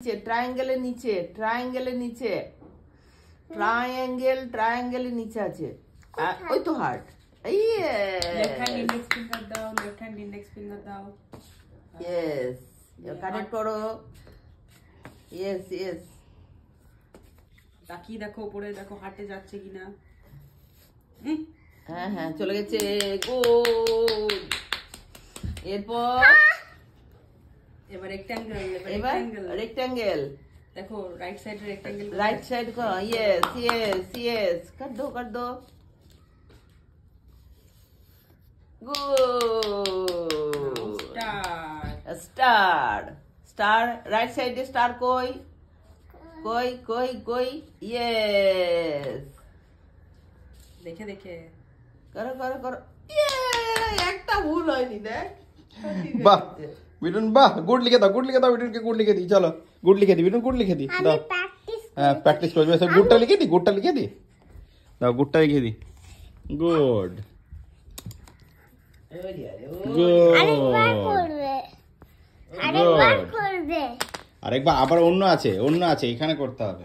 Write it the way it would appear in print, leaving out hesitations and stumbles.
ট্রায়াঙ্গেলের নিচে, ট্রায়াঙ্গেলের নিচে, ট্রায়াঙ্গেলের নিচে আছে। ওই তো heart. Left hand index finger দাও, লেফট হ্যান্ড ইন্ডেক্স ফিঙ্গার দাও। ইয়েস, কানেক্ট করো। Yes yes. তাকিয়ে দেখো উপরে, দেখো হার্টে যাচ্ছে কিনা। হ্যাঁ হ্যাঁ চলে গেছে, গুড। এরপর এবার রেক্ট্যাঙ্গেল, এবার রেক্ট্যাঙ্গেল দেখো রাইট সাইডে রেক্ট্যাঙ্গেল, রাইট সাইড को यस यस यस कर दो good. Star right side star कोई यस দেখে দেখে करो ये একটা ভুল হয়নি দেখ। বাহ বিটুন, বাহ, গুড লিখে দাও বিটুনকে, গুড লিখে দিই। চলো গুড লিখে দিই বিটুন, গুড লিখে দিই দাও। হ্যাঁ প্র্যাকটিস করবে। গুডটা লিখে দিই দাও, গুডটা লিখে দিই। গুড আরেকবার আবার অন্য আছে এখানে করতে হবে।